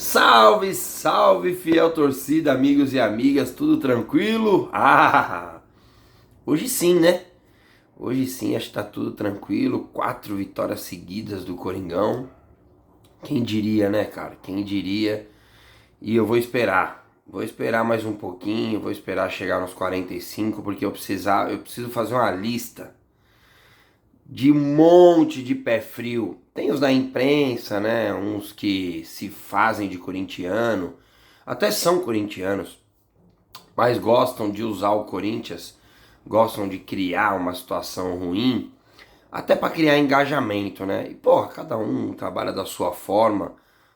Salve, salve, fiel torcida, amigos e amigas, tudo tranquilo? Hoje sim, né? Hoje sim, acho que tá tudo tranquilo. 4 vitórias seguidas do Coringão. Quem diria, né, cara? Quem diria? E eu vou esperar mais um pouquinho, vou esperar chegar nos 45, porque eu preciso fazer uma lista de um monte de pé frio. Tem os da imprensa, né? Uns que se fazem de corintiano, até são corintianos, mas gostam de usar o Corinthians, gostam de criar uma situação ruim, até para criar engajamento, né? E porra, cada um trabalha da sua forma,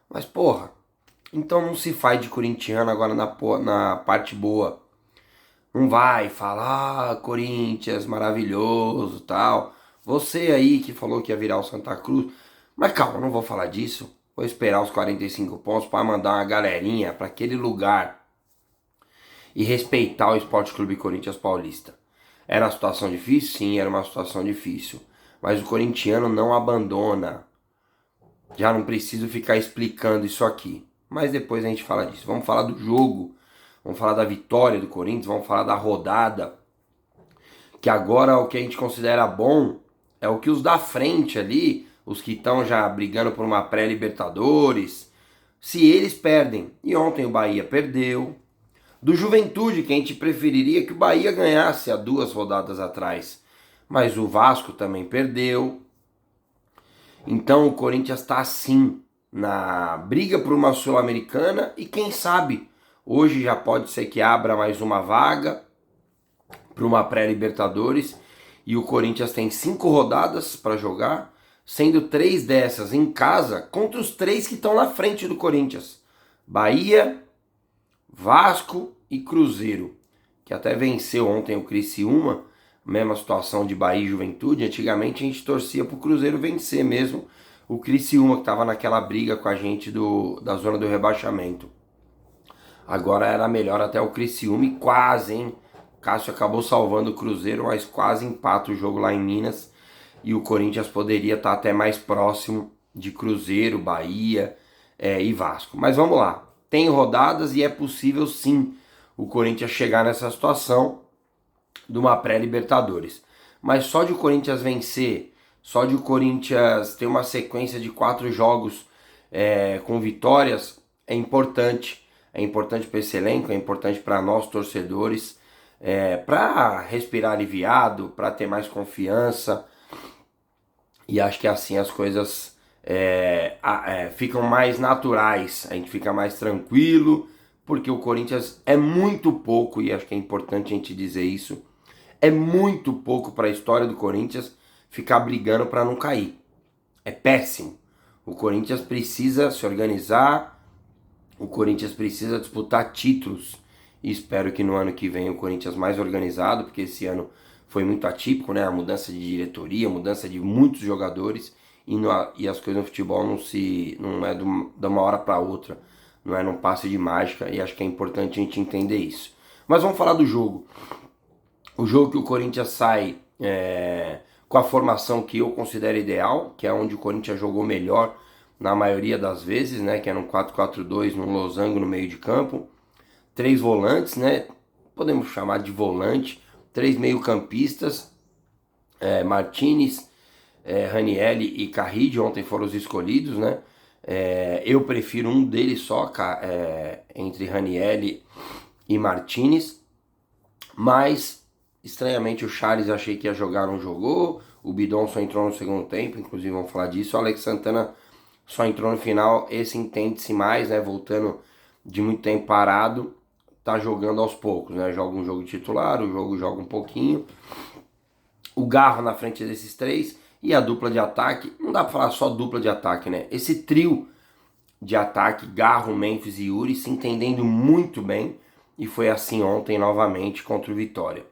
mas porra, então não se faz de corintiano agora na parte boa. Não vai falar, Corinthians, maravilhoso, tal. Você aí que falou que ia virar o Santa Cruz. Mas calma, não vou falar disso. Vou esperar os 45 pontos para mandar uma galerinha para aquele lugar e respeitar o Esporte Clube Corinthians Paulista. Era uma situação difícil? Sim, era uma situação difícil. Mas o corintiano não abandona. Já não preciso ficar explicando isso aqui. Mas depois a gente fala disso. Vamos falar do jogo. Vamos falar da vitória do Corinthians. Vamos falar da rodada. Que agora o que a gente considera bom é o que os da frente ali, os que estão já brigando por uma pré-Libertadores, se eles perdem. E ontem o Bahia perdeu. Do Juventude, que a gente preferiria que o Bahia ganhasse há 2 rodadas atrás. Mas o Vasco também perdeu. Então o Corinthians está assim, na briga por uma Sul-Americana e quem sabe, hoje já pode ser que abra mais uma vaga para uma pré-Libertadores e o Corinthians tem 5 rodadas para jogar, sendo 3 dessas em casa contra os 3 que estão na frente do Corinthians. Bahia, Vasco e Cruzeiro, que até venceu ontem o Criciúma, mesma situação de Bahia e Juventude. Antigamente a gente torcia pro Cruzeiro vencer mesmo o Criciúma, que estava naquela briga com a gente da zona do rebaixamento. Agora era melhor até o Criciúma e quase, hein? Cássio acabou salvando o Cruzeiro, mas quase empata o jogo lá em Minas. E o Corinthians poderia estar até mais próximo de Cruzeiro, Bahia e Vasco. Mas vamos lá. Tem rodadas e é possível sim o Corinthians chegar nessa situação de uma pré-Libertadores. Mas só de o Corinthians vencer, só de o Corinthians ter uma sequência de 4 jogos com vitórias, é importante. É importante para esse elenco, é importante para nós torcedores, para respirar aliviado, para ter mais confiança. E acho que assim as coisas ficam mais naturais, a gente fica mais tranquilo, porque o Corinthians é muito pouco, e acho que é importante a gente dizer isso, é muito pouco para a história do Corinthians ficar brigando para não cair. É péssimo. O Corinthians precisa se organizar, o Corinthians precisa disputar títulos. E espero que no ano que vem o Corinthians mais organizado, porque esse ano foi muito atípico, né? A mudança de diretoria, a mudança de muitos jogadores e as coisas no futebol não é de uma hora para outra, não é num passe de mágica, e acho que é importante a gente entender isso. Mas vamos falar do jogo. O jogo que o Corinthians sai com a formação que eu considero ideal, que é onde o Corinthians jogou melhor na maioria das vezes, né? Que era um 4-4-2, num losango no meio de campo. 3 volantes, né? Podemos chamar de volante. 3 meio-campistas, Martinez, Ranielli e Carrillo, ontem foram os escolhidos, né? Eu prefiro um deles só, entre Ranielli e Martinez, mas estranhamente o Charles achei que ia jogar, não jogou. O Bidon só entrou no segundo tempo, inclusive vamos falar disso. O Alex Santana só entrou no final, esse entende-se mais, né? Voltando de muito tempo parado, tá jogando aos poucos, né? Joga um jogo titular, o jogo joga um pouquinho. O Garro na frente desses 3 e a dupla de ataque, não dá pra falar só dupla de ataque, né? Esse trio de ataque, Garro, Memphis e Yuri, se entendendo muito bem, e foi assim ontem novamente contra o Vitória.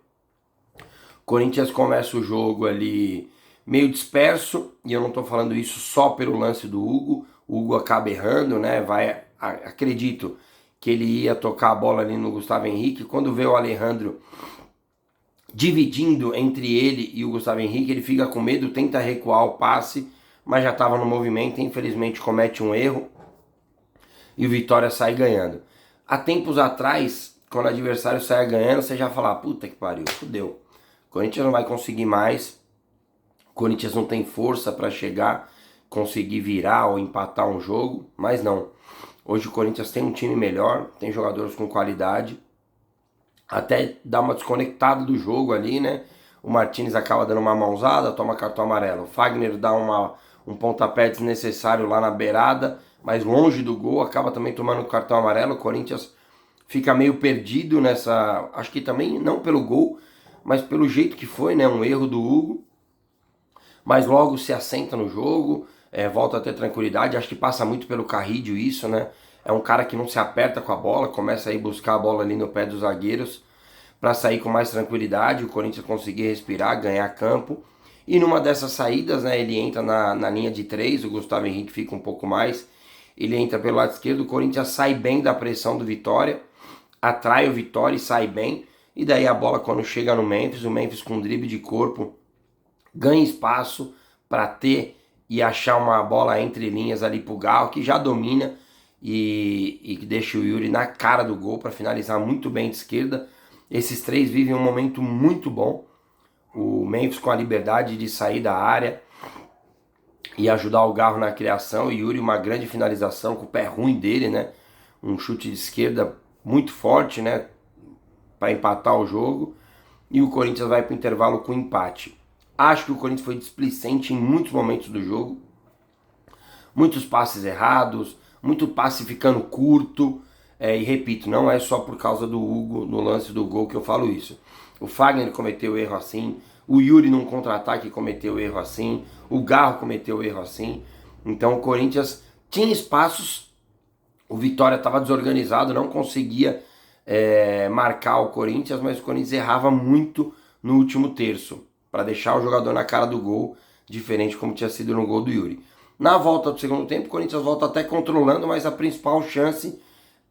Corinthians começa o jogo ali meio disperso, e eu não estou falando isso só pelo lance do Hugo. O Hugo acaba errando, né? Acredito que ele ia tocar a bola ali no Gustavo Henrique. Quando vê o Alejandro dividindo entre ele e o Gustavo Henrique, ele fica com medo, tenta recuar o passe, mas já estava no movimento, infelizmente comete um erro. e o Vitória sai ganhando. Há tempos atrás, quando o adversário saia ganhando, você já fala, puta que pariu, fudeu. O Corinthians não vai conseguir mais, o Corinthians não tem força para chegar, conseguir virar ou empatar um jogo, mas não. Hoje o Corinthians tem um time melhor, tem jogadores com qualidade, até dá uma desconectada do jogo ali, né? O Martins acaba dando uma mãozada, toma cartão amarelo. O Fagner dá um pontapé desnecessário lá na beirada, mas longe do gol, acaba também tomando cartão amarelo. O Corinthians fica meio perdido nessa... Acho que também não pelo gol, mas pelo jeito que foi, né? Um erro do Hugo. Mas logo se assenta no jogo, volta a ter tranquilidade. Acho que passa muito pelo Carrídio isso, né? É um cara que não se aperta com a bola, começa a ir buscar a bola ali no pé dos zagueiros para sair com mais tranquilidade, o Corinthians conseguir respirar, ganhar campo. E numa dessas saídas, né, ele entra na linha de 3, o Gustavo Henrique fica um pouco mais, ele entra pelo lado esquerdo, o Corinthians sai bem da pressão do Vitória, atrai o Vitória e sai bem, e daí a bola quando chega no Memphis, o Memphis com drible de corpo ganha espaço para ter e achar uma bola entre linhas ali pro Galo, que já domina e que deixa o Yuri na cara do gol para finalizar muito bem de esquerda. Esses três vivem um momento muito bom. O Memphis com a liberdade de sair da área e ajudar o Garro na criação. O Yuri uma grande finalização com o pé ruim dele, né? Um chute de esquerda muito forte, né? Para empatar o jogo. E o Corinthians vai para o intervalo com empate. Acho que o Corinthians foi displicente em muitos momentos do jogo. Muitos passes errados, muito passe ficando curto. E repito, não é só por causa do Hugo no lance do gol que eu falo isso. O Fagner cometeu erro assim, o Yuri num contra-ataque cometeu erro assim, o Garro cometeu erro assim. Então o Corinthians tinha espaços, o Vitória estava desorganizado, não conseguia marcar o Corinthians, mas o Corinthians errava muito no último terço, para deixar o jogador na cara do gol, diferente como tinha sido no gol do Yuri. Na volta do segundo tempo, o Corinthians volta até controlando, mas a principal chance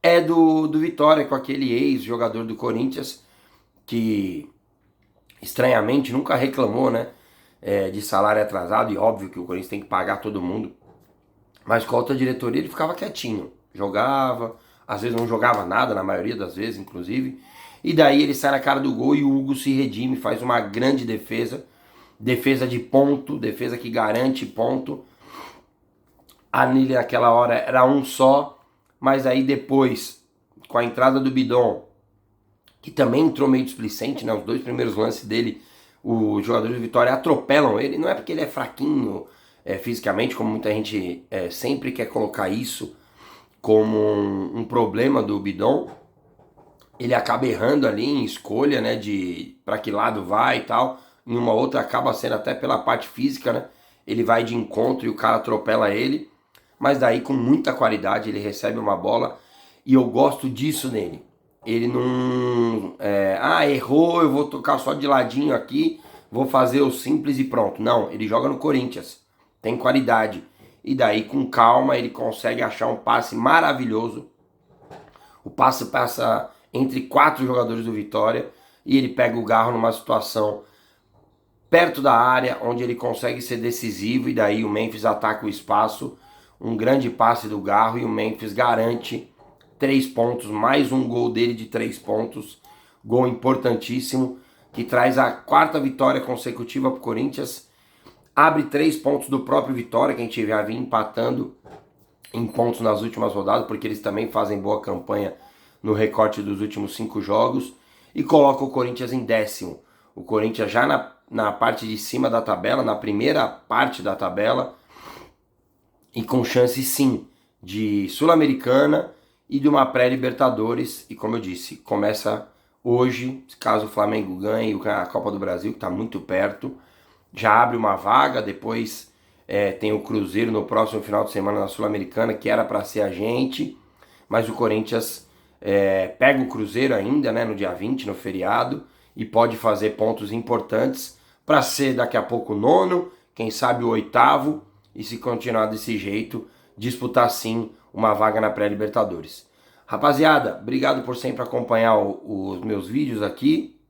é do Vitória, com aquele ex-jogador do Corinthians, que estranhamente nunca reclamou, né, de salário atrasado, e óbvio que o Corinthians tem que pagar todo mundo, mas com a outra diretoria ele ficava quietinho, jogava, às vezes não jogava nada, na maioria das vezes inclusive, e daí ele sai na cara do gol e o Hugo se redime, faz uma grande defesa, defesa de ponto, defesa que garante ponto. Ali naquela hora era um só, mas aí depois, com a entrada do Bidon, que também entrou meio displicente, né? Os dois primeiros lances dele, os jogadores do Vitória atropelam ele, não é porque ele é fraquinho fisicamente, como muita gente sempre quer colocar isso como um problema do Bidon. Ele acaba errando ali em escolha, né, de para que lado vai e tal. Em uma outra acaba sendo até pela parte física, né? Ele vai de encontro e o cara atropela ele. Mas daí com muita qualidade ele recebe uma bola e eu gosto disso nele. Ele não... errou, eu vou tocar só de ladinho aqui, vou fazer o simples e pronto. Não, ele joga no Corinthians, tem qualidade. E daí com calma ele consegue achar um passe maravilhoso. O passe passa entre 4 jogadores do Vitória e ele pega o Garro numa situação perto da área, onde ele consegue ser decisivo e daí o Memphis ataca o espaço. Um grande passe do Garro e o Memphis garante 3 pontos, mais um gol dele de 3 pontos, gol importantíssimo, que traz a 4ª vitória consecutiva para o Corinthians, abre 3 pontos do próprio Vitória, que a gente já vinha empatando em pontos nas últimas rodadas, porque eles também fazem boa campanha no recorte dos últimos 5 jogos, e coloca o Corinthians em 10º. O Corinthians já na parte de cima da tabela, na primeira parte da tabela, e com chance sim de Sul-Americana e de uma pré-Libertadores. E como eu disse, começa hoje, caso o Flamengo ganhe a Copa do Brasil, que está muito perto, já abre uma vaga. Depois tem o Cruzeiro no próximo final de semana na Sul-Americana, que era para ser a gente, mas o Corinthians pega o Cruzeiro ainda, né, no dia 20, no feriado, e pode fazer pontos importantes para ser daqui a pouco o 9º, quem sabe o 8º, e se continuar desse jeito, disputar sim uma vaga na pré-Libertadores. Rapaziada, obrigado por sempre acompanhar os meus vídeos aqui.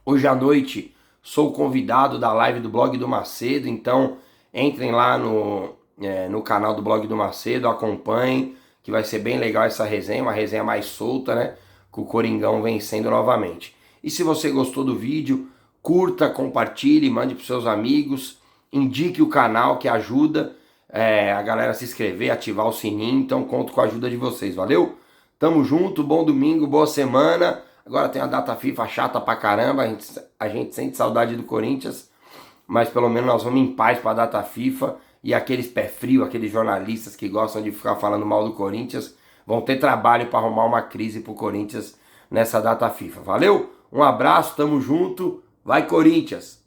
Hoje à noite sou convidado da live do Blog do Macedo, então entrem lá no canal do Blog do Macedo, acompanhem, que vai ser bem legal essa resenha, uma resenha mais solta, né? Com o Coringão vencendo novamente. E se você gostou do vídeo, curta, compartilhe, mande para seus amigos, indique o canal que ajuda a galera a se inscrever, ativar o sininho, então conto com a ajuda de vocês, valeu? Tamo junto, bom domingo, boa semana. Agora tem a data FIFA chata pra caramba, a gente sente saudade do Corinthians, mas pelo menos nós vamos em paz pra data FIFA. E aqueles pé frio, aqueles jornalistas que gostam de ficar falando mal do Corinthians, vão ter trabalho para arrumar uma crise pro Corinthians nessa data FIFA. Valeu? Um abraço, tamo junto, vai Corinthians!